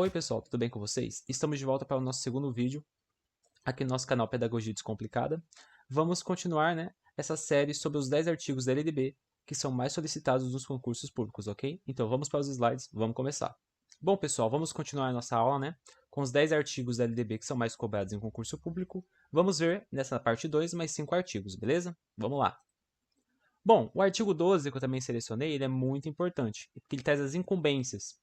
Oi pessoal, tudo bem com vocês? Estamos de volta para o nosso segundo vídeo aqui no nosso canal Pedagogia Descomplicada. Vamos continuar, essa série sobre os 10 artigos da LDB que são mais solicitados nos concursos públicos, ok? Então vamos para os slides, vamos começar. Bom pessoal, vamos continuar a nossa aula, com os 10 artigos da LDB que são mais cobrados em concurso público. Vamos ver nessa parte 2 mais 5 artigos, beleza? Vamos lá. Bom, o artigo 12 que eu também selecionei, ele é muito importante, porque ele traz as incumbências,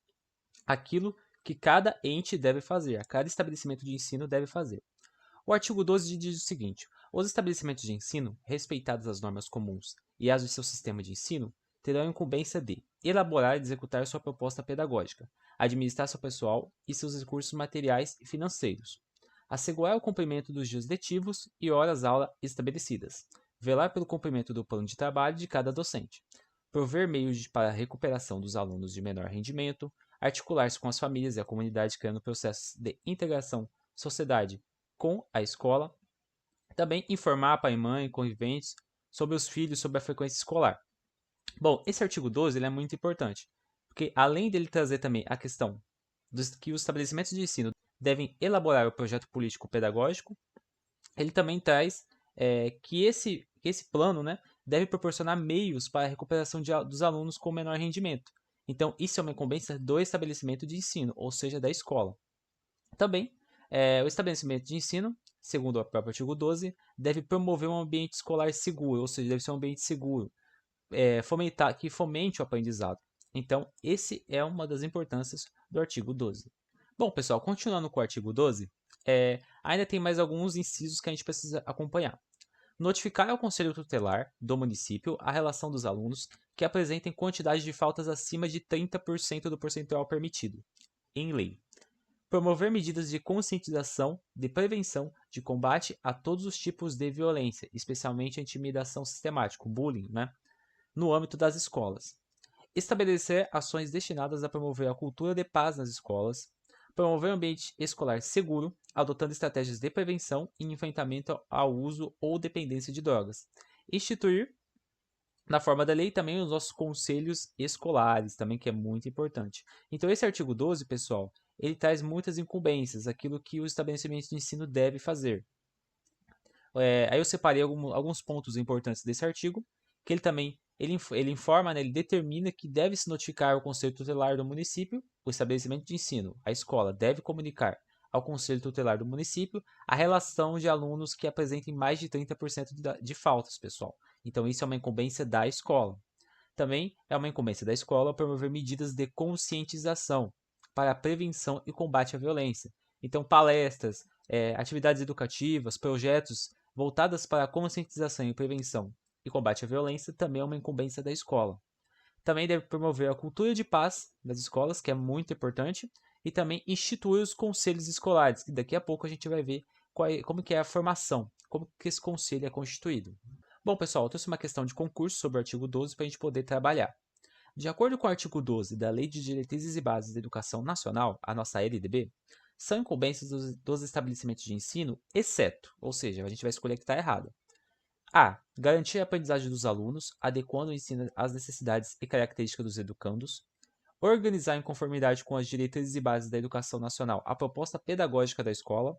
aquilo que cada ente deve fazer, cada estabelecimento de ensino deve fazer. O artigo 12 diz o seguinte: os estabelecimentos de ensino, respeitadas as normas comuns e as do seu sistema de ensino, terão a incumbência de elaborar e executar sua proposta pedagógica, administrar seu pessoal e seus recursos materiais e financeiros, assegurar o cumprimento dos dias letivos e horas-aula estabelecidas, velar pelo cumprimento do plano de trabalho de cada docente, prover meios para a recuperação dos alunos de menor rendimento, articular-se com as famílias e a comunidade criando processos de integração sociedade com a escola, também informar pai e mãe, conviventes, sobre os filhos, sobre a frequência escolar. Bom, esse artigo 12 ele é muito importante, porque além dele trazer também a questão que os estabelecimentos de ensino devem elaborar o projeto político-pedagógico, ele também traz que esse plano deve proporcionar meios para a recuperação dos alunos com menor rendimento. Então, isso é uma incumbência do estabelecimento de ensino, ou seja, da escola. Também, o estabelecimento de ensino, segundo o próprio artigo 12, deve promover um ambiente escolar seguro, ou seja, deve ser um ambiente seguro, que fomente o aprendizado. Então, esse é uma das importâncias do artigo 12. Bom, pessoal, continuando com o artigo 12, ainda tem mais alguns incisos que a gente precisa acompanhar. Notificar ao Conselho Tutelar do município a relação dos alunos que apresentem quantidade de faltas acima de 30% do percentual permitido, em lei. Promover medidas de conscientização, de prevenção, de combate a todos os tipos de violência, especialmente a intimidação sistemática, o bullying, no âmbito das escolas. Estabelecer ações destinadas a promover a cultura de paz nas escolas, promover um ambiente escolar seguro, adotando estratégias de prevenção e enfrentamento ao uso ou dependência de drogas. Instituir, na forma da lei, também os nossos conselhos escolares, também que é muito importante. Então, esse artigo 12, pessoal, ele traz muitas incumbências, aquilo que os estabelecimentos de ensino devem fazer. Aí eu separei alguns pontos importantes desse artigo, que ele também ele informa, ele determina que deve se notificar ao Conselho Tutelar do município, o estabelecimento de ensino, a escola deve comunicar ao Conselho Tutelar do município a relação de alunos que apresentem mais de 30% de faltas, pessoal. Então, isso é uma incumbência da escola. Também é uma incumbência da escola promover medidas de conscientização para a prevenção e combate à violência. Então, palestras, atividades educativas, projetos voltadas para a conscientização e prevenção e combate à violência também é uma incumbência da escola. Também deve promover a cultura de paz das escolas, que é muito importante, e também instituir os conselhos escolares, que daqui a pouco a gente vai ver como que é a formação, como que esse conselho é constituído. Bom, pessoal, eu trouxe uma questão de concurso sobre o artigo 12 para a gente poder trabalhar. De acordo com o artigo 12 da Lei de Diretrizes e Bases da Educação Nacional, a nossa LDB, são incumbências dos estabelecimentos de ensino, exceto, ou seja, a gente vai escolher que está errado. A. Garantir a aprendizagem dos alunos, adequando o ensino às necessidades e características dos educandos. Organizar em conformidade com as diretrizes e bases da Educação Nacional a proposta pedagógica da escola.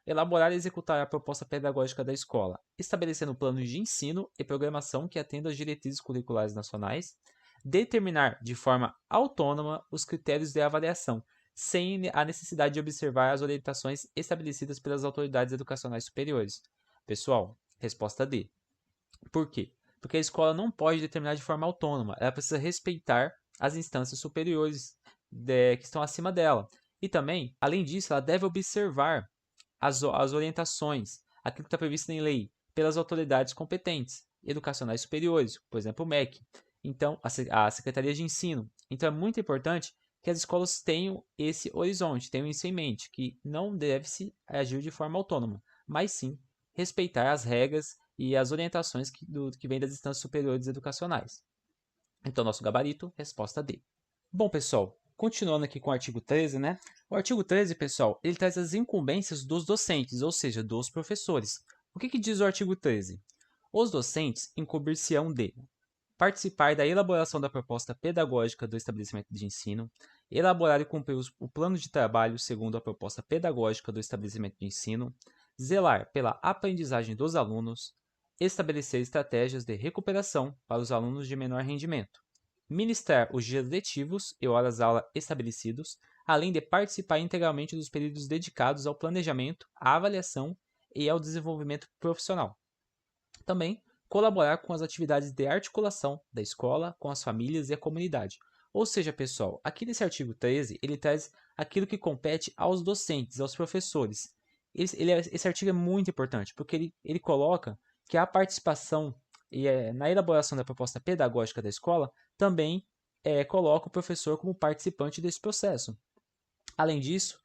Elaborar e executar a proposta pedagógica da escola, estabelecendo planos de ensino e programação que atendam às diretrizes curriculares nacionais. Determinar de forma autônoma os critérios de avaliação, sem a necessidade de observar as orientações estabelecidas pelas autoridades educacionais superiores. Pessoal, resposta D. Por quê? Porque a escola não pode determinar de forma autônoma, ela precisa respeitar as instâncias superiores que estão acima dela. E também, além disso, ela deve observar as orientações, aquilo que está previsto em lei, pelas autoridades competentes, educacionais superiores, por exemplo, o MEC. Então, a Secretaria de Ensino. Então, é muito importante que as escolas tenham esse horizonte, tenham isso em mente, que não deve-se agir de forma autônoma, mas sim respeitar as regras e as orientações que vêm das instâncias superiores educacionais. Então, nosso gabarito, resposta D. Bom, pessoal, continuando aqui com o artigo 13, O artigo 13, pessoal, ele traz as incumbências dos docentes, ou seja, dos professores. O que diz o artigo 13? Os docentes incumbir-se-ão de participar da elaboração da proposta pedagógica do estabelecimento de ensino, elaborar e cumprir o plano de trabalho segundo a proposta pedagógica do estabelecimento de ensino, zelar pela aprendizagem dos alunos, estabelecer estratégias de recuperação para os alunos de menor rendimento, ministrar os dias letivos e horas-aula estabelecidos, além de participar integralmente dos períodos dedicados ao planejamento, à avaliação e ao desenvolvimento profissional. Também colaborar com as atividades de articulação da escola com as famílias e a comunidade. Ou seja, pessoal, aqui nesse artigo 13, ele traz aquilo que compete aos docentes, aos professores. Esse artigo é muito importante, porque ele coloca que a participação na elaboração da proposta pedagógica da escola também coloca o professor como participante desse processo. Além disso,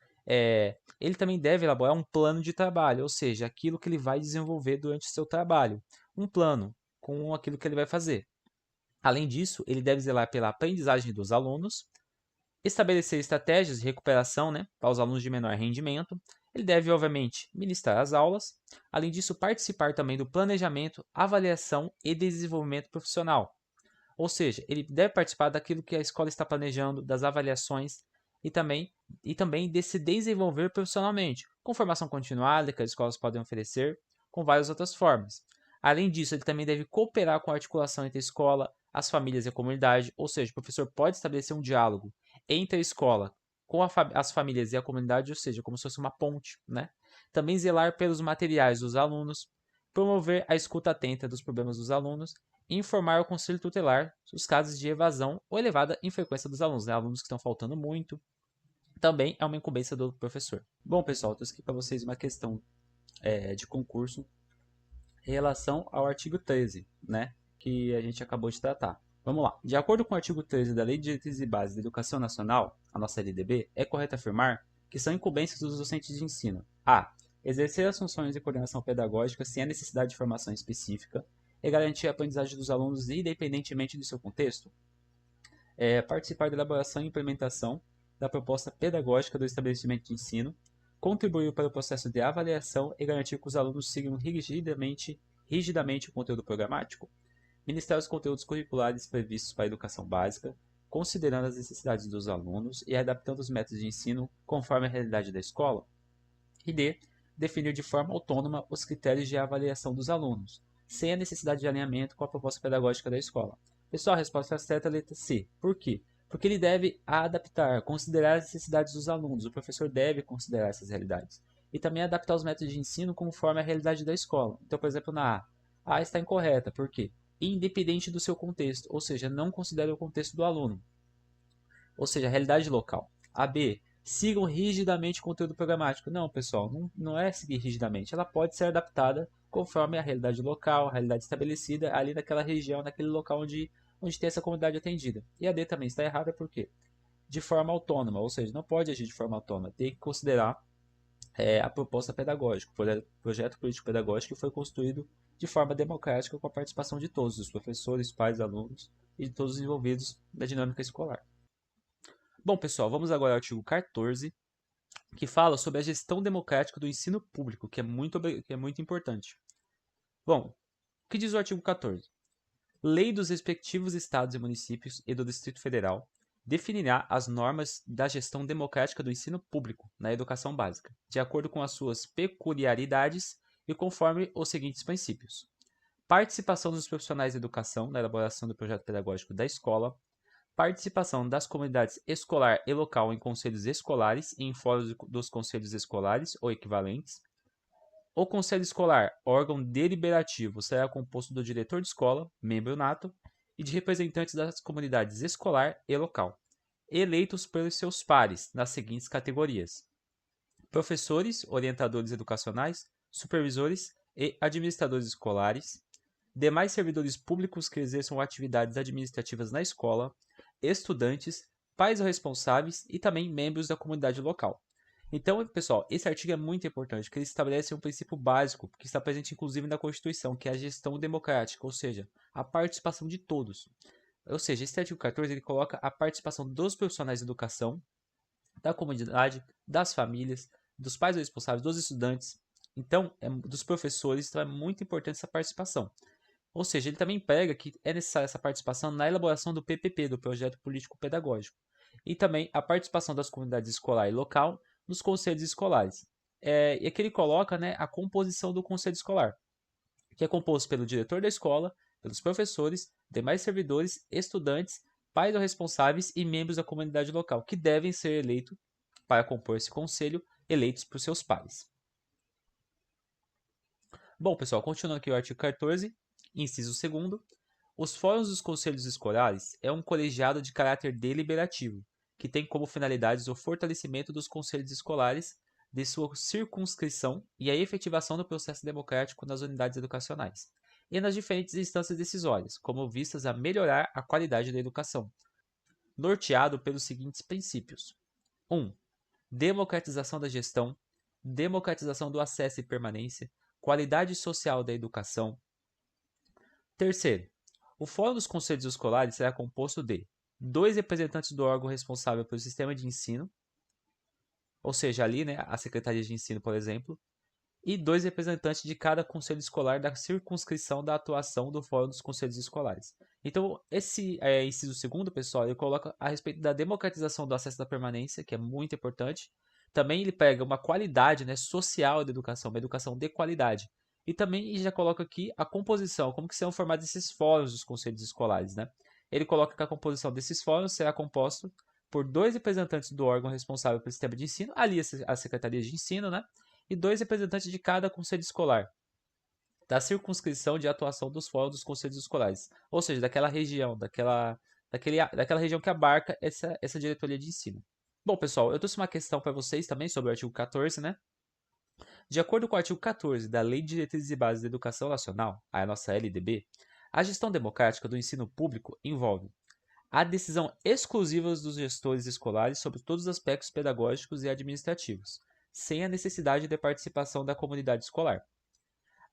ele também deve elaborar um plano de trabalho, ou seja, aquilo que ele vai desenvolver durante o seu trabalho. Um plano com aquilo que ele vai fazer. Além disso, ele deve zelar pela aprendizagem dos alunos, estabelecer estratégias de recuperação, para os alunos de menor rendimento. Ele deve, obviamente, ministrar as aulas. Além disso, participar também do planejamento, avaliação e desenvolvimento profissional. Ou seja, ele deve participar daquilo que a escola está planejando, das avaliações e também de se desenvolver profissionalmente, com formação continuada que as escolas podem oferecer, com várias outras formas. Além disso, ele também deve cooperar com a articulação entre a escola, as famílias e a comunidade, ou seja, o professor pode estabelecer um diálogo entre a escola com as famílias e a comunidade, ou seja, como se fosse uma ponte, Também zelar pelos materiais dos alunos, promover a escuta atenta dos problemas dos alunos e informar o conselho tutelar os casos de evasão ou elevada infrequência dos alunos, alunos que estão faltando muito. Também é uma incumbência do professor. Bom, pessoal, eu trouxe aqui para vocês uma questão de concurso em relação ao artigo 13, que a gente acabou de tratar. Vamos lá. De acordo com o artigo 13 da Lei de Diretrizes e Bases da Educação Nacional, a nossa LDB, é correto afirmar que são incumbências dos docentes de ensino: a. Exercer as funções de coordenação pedagógica sem a necessidade de formação específica e garantir a aprendizagem dos alunos independentemente do seu contexto. Participar da elaboração e implementação da proposta pedagógica do estabelecimento de ensino, contribuir para o processo de avaliação e garantir que os alunos sigam rigidamente o conteúdo programático, ministrar os conteúdos curriculares previstos para a educação básica, considerando as necessidades dos alunos e adaptando os métodos de ensino conforme a realidade da escola, e d. definir de forma autônoma os critérios de avaliação dos alunos, sem a necessidade de alinhamento com a proposta pedagógica da escola. Pessoal, a resposta certa é a letra C. Por quê? Porque ele deve adaptar, considerar as necessidades dos alunos. O professor deve considerar essas realidades. E também adaptar os métodos de ensino conforme a realidade da escola. Então, por exemplo, na A está incorreta. Por quê? Independente do seu contexto, ou seja, não considere o contexto do aluno. Ou seja, a realidade local. A B, sigam rigidamente o conteúdo programático. Não, pessoal, não é seguir rigidamente. Ela pode ser adaptada conforme a realidade local, a realidade estabelecida ali naquela região, naquele local onde tem essa comunidade atendida. E a D também está errada por quê? De forma autônoma, ou seja, não pode agir de forma autônoma. Tem que considerar a proposta pedagógica, o projeto político pedagógico que foi construído de forma democrática com a participação de todos, os professores, pais, alunos e de todos os envolvidos na dinâmica escolar. Bom, pessoal, vamos agora ao artigo 14, que fala sobre a gestão democrática do ensino público, que é muito importante. Bom, o que diz o artigo 14? Lei dos respectivos estados e municípios e do Distrito Federal definirá as normas da gestão democrática do ensino público na educação básica, de acordo com as suas peculiaridades e conforme os seguintes princípios: participação dos profissionais da educação na elaboração do projeto pedagógico da escola, participação das comunidades escolar e local em conselhos escolares e em fóruns dos conselhos escolares ou equivalentes. O conselho escolar, órgão deliberativo, será composto do diretor de escola, membro nato, e de representantes das comunidades escolar e local, eleitos pelos seus pares nas seguintes categorias: professores, orientadores educacionais, supervisores e administradores escolares, demais servidores públicos que exerçam atividades administrativas na escola, estudantes, pais ou responsáveis e também membros da comunidade local. Então, pessoal, esse artigo é muito importante, porque ele estabelece um princípio básico, que está presente inclusive na Constituição, que é a gestão democrática, ou seja, a participação de todos. Ou seja, esse artigo 14 ele coloca a participação dos profissionais de educação, da comunidade, das famílias, dos pais responsáveis, dos estudantes, então, dos professores, então é muito importante essa participação. Ou seja, ele também prega que é necessária essa participação na elaboração do PPP, do Projeto Político Pedagógico. e também a participação das comunidades escolar e local nos conselhos escolares. E aqui ele coloca, né, a composição do conselho escolar, que é composto pelo diretor da escola, pelos professores, demais servidores, estudantes, pais ou responsáveis e membros da comunidade local, que devem ser eleitos para compor esse conselho, eleitos por seus pares. Bom, pessoal, continuando aqui o artigo 14, inciso 2º, os fóruns dos conselhos escolares é um colegiado de caráter deliberativo, que tem como finalidades o fortalecimento dos conselhos escolares, de sua circunscrição e a efetivação do processo democrático nas unidades educacionais, e nas diferentes instâncias decisórias, como vistas a melhorar a qualidade da educação, norteado pelos seguintes princípios: 1. Democratização da gestão, democratização do acesso e permanência, qualidade social da educação. Terceiro, o Fórum dos Conselhos Escolares será composto de 2 representantes do órgão responsável pelo sistema de ensino, ou seja, ali, né, a Secretaria de Ensino, por exemplo, e 2 representantes de cada conselho escolar da circunscrição da atuação do Fórum dos Conselhos Escolares. Então, esse inciso 2º, pessoal, ele coloca a respeito da democratização do acesso da permanência, que é muito importante. Também ele pega uma qualidade, né, social da educação, uma educação de qualidade. E também ele já coloca aqui a composição, como que serão formados esses fóruns dos conselhos escolares, né? Ele coloca que a composição desses fóruns será composto por 2 representantes do órgão responsável pelo sistema de ensino, ali a Secretaria de Ensino, né? E 2 representantes de cada conselho escolar, da circunscrição de atuação dos fóruns dos conselhos escolares, ou seja, daquela região, daquela região que abarca essa diretoria de ensino. Bom, pessoal, eu trouxe uma questão para vocês também sobre o artigo 14, né? De acordo com o artigo 14 da Lei de Diretrizes e Bases da Educação Nacional, a nossa LDB, a gestão democrática do ensino público envolve a decisão exclusiva dos gestores escolares sobre todos os aspectos pedagógicos e administrativos, sem a necessidade de participação da comunidade escolar.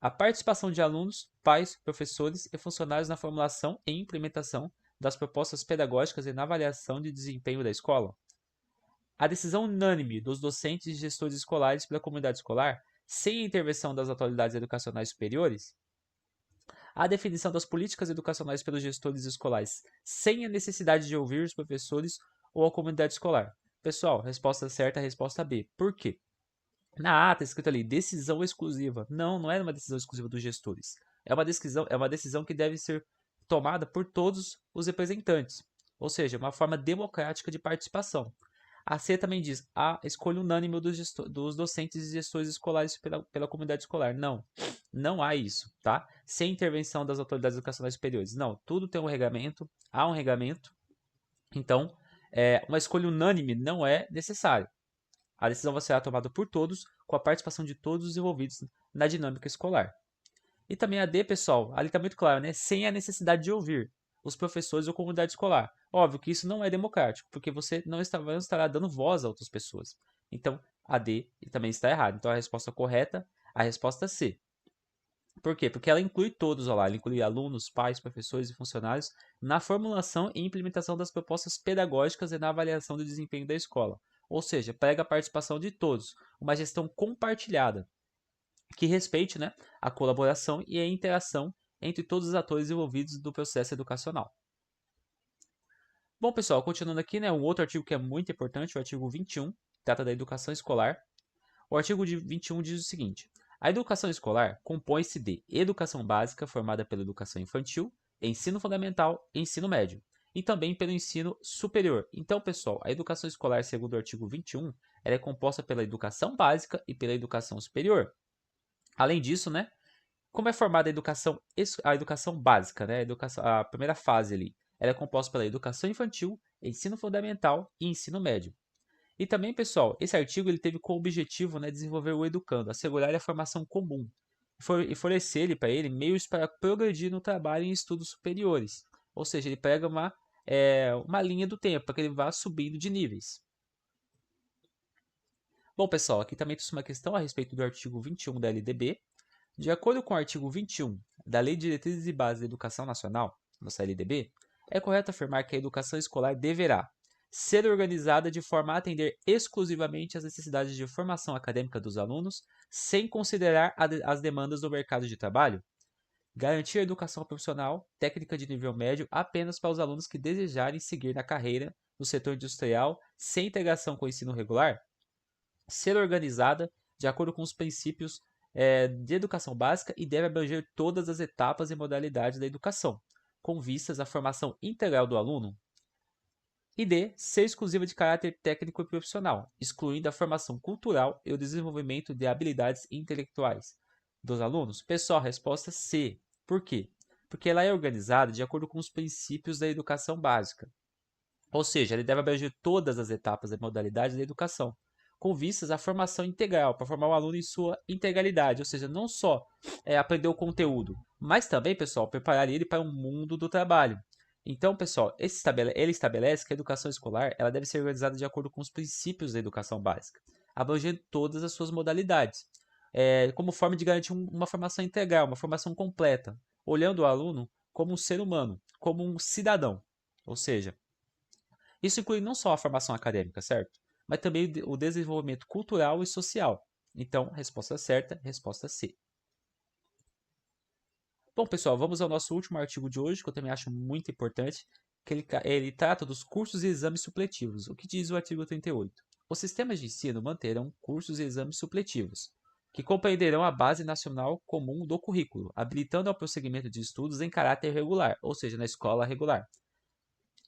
A participação de alunos, pais, professores e funcionários na formulação e implementação das propostas pedagógicas e na avaliação de desempenho da escola. A decisão unânime dos docentes e gestores escolares pela comunidade escolar, sem a intervenção das autoridades educacionais superiores. A definição das políticas educacionais pelos gestores escolares, sem a necessidade de ouvir os professores ou a comunidade escolar. Pessoal, resposta certa é a resposta B. Por quê? Na ata escrito ali, decisão exclusiva. Não, não é uma decisão exclusiva dos gestores. É uma decisão que deve ser tomada por todos os representantes. Ou seja, uma forma democrática de participação. A C também diz a escolha unânime dos docentes e gestores escolares pela comunidade escolar. Não, não há isso, tá? Sem intervenção das autoridades educacionais superiores. Não, tudo tem um regulamento, há um regulamento. Então, uma escolha unânime não é necessária. A decisão vai ser tomada por todos, com a participação de todos os envolvidos na dinâmica escolar. E também a D, pessoal, ali está muito claro, né? Sem a necessidade de ouvir os professores ou comunidade escolar. Óbvio que isso não é democrático, porque você não estará dando voz a outras pessoas. Então, a D também está errada. Então, a resposta correta, a resposta C. Por quê? Porque ela inclui todos, ó lá, ela inclui alunos, pais, professores e funcionários na formulação e implementação das propostas pedagógicas e na avaliação do desempenho da escola. Ou seja, pega a participação de todos, uma gestão compartilhada, que respeite, né, a colaboração e a interação entre todos os atores envolvidos do processo educacional. Bom, pessoal, continuando aqui, né, um outro artigo que é muito importante, o artigo 21, trata da educação escolar. O artigo 21 diz o seguinte: a educação escolar compõe-se de educação básica, formada pela educação infantil, ensino fundamental e ensino médio, e também pelo ensino superior. Então, pessoal, a educação escolar, segundo o artigo 21, ela é composta pela educação básica e pela educação superior. Além disso, né, como é formada a educação básica, né, a primeira fase ali, ela é composta pela educação infantil, ensino fundamental e ensino médio. E também, pessoal, esse artigo ele teve como objetivo, né, desenvolver o educando, assegurar a formação comum e fornecer para ele meios para progredir no trabalho em estudos superiores. Ou seja, ele pega uma linha do tempo para que ele vá subindo de níveis. Bom, pessoal, aqui também trouxe uma questão a respeito do artigo 21 da LDB. De acordo com o artigo 21 da Lei de Diretrizes e Bases da Educação Nacional, nossa LDB, é correto afirmar que a educação escolar deverá ser organizada de forma a atender exclusivamente às necessidades de formação acadêmica dos alunos, sem considerar as demandas do mercado de trabalho, garantir a educação profissional técnica de nível médio apenas para os alunos que desejarem seguir na carreira no setor industrial sem integração com o ensino regular, ser organizada de acordo com os princípios de educação básica e deve abranger todas as etapas e modalidades da educação, com vistas à formação integral do aluno. E D. Ser exclusiva de caráter técnico e profissional, excluindo a formação cultural e o desenvolvimento de habilidades intelectuais dos alunos. Pessoal, resposta C. Por quê? Porque ela é organizada de acordo com os princípios da educação básica. Ou seja, ele deve abranger todas as etapas e modalidades da educação, com vistas à formação integral, para formar o aluno em sua integralidade, ou seja, não só aprender o conteúdo, mas também, pessoal, preparar ele para o mundo do trabalho. Então, pessoal, ele estabelece que a educação escolar ela deve ser organizada de acordo com os princípios da educação básica, abrangendo todas as suas modalidades, como forma de garantir uma formação integral, uma formação completa, olhando o aluno como um ser humano, como um cidadão. Ou seja, isso inclui não só a formação acadêmica, certo? Mas também o desenvolvimento cultural e social. Então, resposta certa, resposta C. Bom, pessoal, vamos ao nosso último artigo de hoje, que eu também acho muito importante, que ele trata dos cursos e exames supletivos. O que diz o artigo 38? Os sistemas de ensino manterão cursos e exames supletivos, que compreenderão a base nacional comum do currículo, habilitando ao prosseguimento de estudos em caráter regular, ou seja, na escola regular.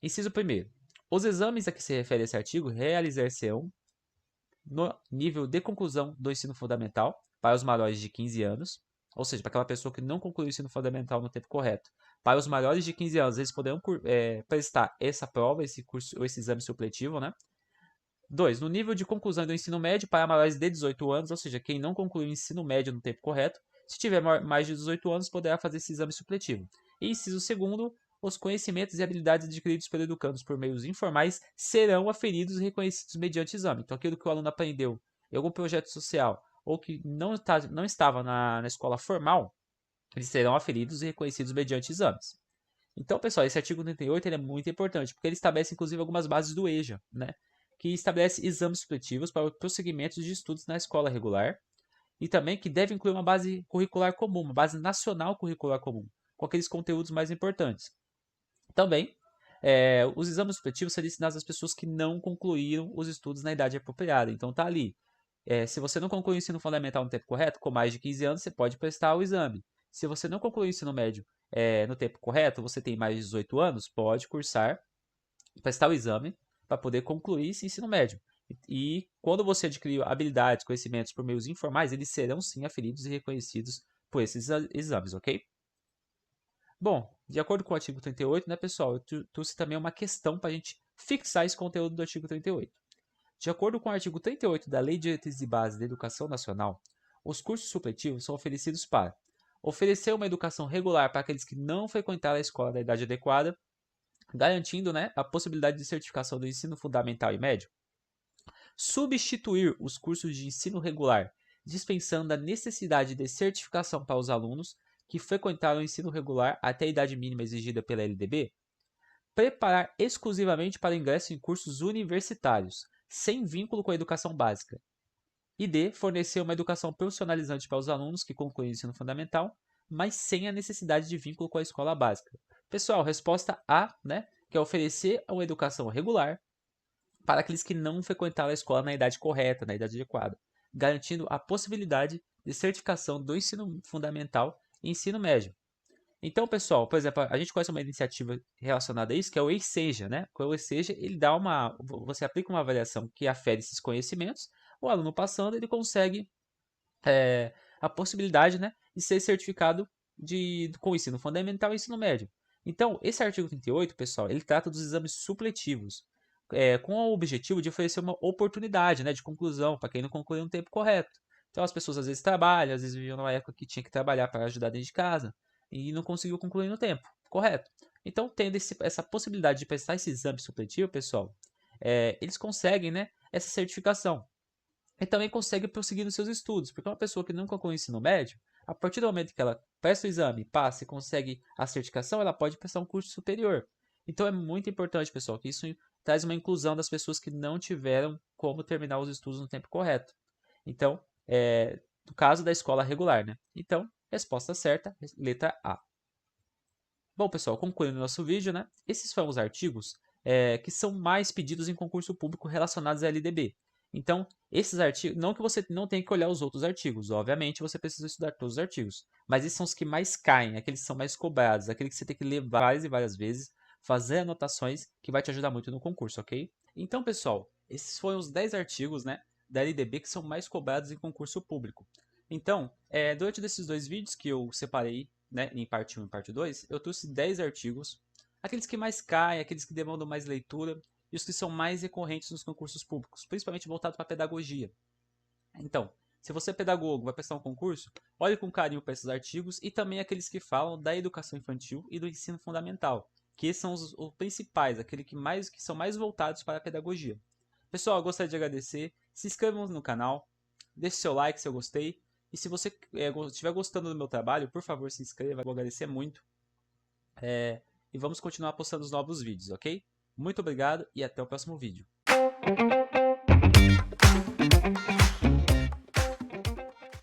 Inciso 1º. Os exames a que se refere esse artigo realizar-se-ão no nível de conclusão do ensino fundamental para os maiores de 15 anos, ou seja, para aquela pessoa que não concluiu o ensino fundamental no tempo correto. Para os maiores de 15 anos, eles poderão prestar essa prova, esse curso, esse exame supletivo, né? 2. No nível de conclusão do ensino médio para maiores de 18 anos, ou seja, quem não concluiu o ensino médio no tempo correto, se tiver mais de 18 anos, poderá fazer esse exame supletivo. E inciso 2º, os conhecimentos e habilidades adquiridos pelos educandos por meios informais serão aferidos e reconhecidos mediante exame. Então, aquilo que o aluno aprendeu em algum projeto social ou que não estava na escola formal, eles serão aferidos e reconhecidos mediante exames. Então, pessoal, esse artigo 38 ele é muito importante, porque ele estabelece, inclusive, algumas bases do EJA, né? Que estabelece exames supletivos para o prosseguimento de estudos na escola regular e também que deve incluir uma base curricular comum, uma base nacional curricular comum, com aqueles conteúdos mais importantes. Também, os exames supletivos serão destinados às pessoas que não concluíram os estudos na idade apropriada. Então, tá ali. Se você não concluiu o ensino fundamental no tempo correto, com mais de 15 anos, você pode prestar o exame. Se você não concluiu o ensino médio no tempo correto, você tem mais de 18 anos, pode prestar o exame para poder concluir esse ensino médio. E quando você adquirir habilidades, conhecimentos por meios informais, eles serão sim aferidos e reconhecidos por esses exames, ok? Bom, de acordo com o artigo 38, né, pessoal, eu trouxe também uma questão para a gente fixar esse conteúdo do artigo 38. De acordo com o artigo 38 da Lei de Diretrizes e Bases da Educação Nacional, os cursos supletivos são oferecidos para oferecer uma educação regular para aqueles que não frequentaram a escola da idade adequada, garantindo, né, a possibilidade de certificação do ensino fundamental e médio, substituir os cursos de ensino regular, dispensando a necessidade de certificação para os alunos que frequentaram o ensino regular até a idade mínima exigida pela LDB, preparar exclusivamente para ingresso em cursos universitários, sem vínculo com a educação básica. E D. Fornecer uma educação profissionalizante para os alunos que concluem o ensino fundamental, mas sem a necessidade de vínculo com a escola básica. Pessoal, resposta A, né, que é oferecer uma educação regular para aqueles que não frequentaram a escola na idade correta, na idade adequada, garantindo a possibilidade de certificação do ensino fundamental e ensino médio. Então, pessoal, por exemplo, a gente conhece uma iniciativa relacionada a isso, que é o ESEJA, né? O ESEJA, ele dá você aplica uma avaliação que afere esses conhecimentos, o aluno passando, ele consegue a possibilidade, né, de ser certificado com ensino fundamental e ensino médio. Então, esse artigo 38, pessoal, ele trata dos exames supletivos, com o objetivo de oferecer uma oportunidade, né, de conclusão para quem não concluiu no tempo correto. Então, as pessoas às vezes trabalham, às vezes viviam numa época que tinha que trabalhar para ajudar dentro de casa e não conseguiu concluir no tempo correto. Então, tendo essa possibilidade de prestar esse exame supletivo, pessoal, eles conseguem, né, essa certificação. E também consegue prosseguir nos seus estudos, porque uma pessoa que não conclui o ensino médio, a partir do momento que ela presta o exame, passa e consegue a certificação, ela pode prestar um curso superior. Então é muito importante, pessoal, que isso traz uma inclusão das pessoas que não tiveram como terminar os estudos no tempo correto. Então, no caso da escola regular, né? Então, resposta certa, letra A. Bom, pessoal, concluindo o nosso vídeo, né? Esses foram os artigos que são mais pedidos em concurso público relacionados à LDB. Então, esses artigos, não que você não tenha que olhar os outros artigos, obviamente você precisa estudar todos os artigos, mas esses são os que mais caem, aqueles que são mais cobrados, aqueles que você tem que ler várias e várias vezes, fazer anotações, que vai te ajudar muito no concurso, ok? Então, pessoal, esses foram os 10 artigos, né, da LDB que são mais cobrados em concurso público. Então, durante esses dois vídeos que eu separei, né, em parte 1 e parte 2, eu trouxe 10 artigos, aqueles que mais caem, aqueles que demandam mais leitura, e os que são mais recorrentes nos concursos públicos, principalmente voltado para pedagogia. Então, se você é pedagogo, vai prestar um concurso, olhe com carinho para esses artigos e também aqueles que falam da educação infantil e do ensino fundamental, que esses são os principais, aqueles que são mais voltados para a pedagogia. Pessoal, eu gostaria de agradecer, se inscrevam no canal, deixe seu like se eu gostei, e se você estiver gostando do meu trabalho, por favor se inscreva, eu vou agradecer muito. E vamos continuar postando os novos vídeos, ok? Muito obrigado e até o próximo vídeo.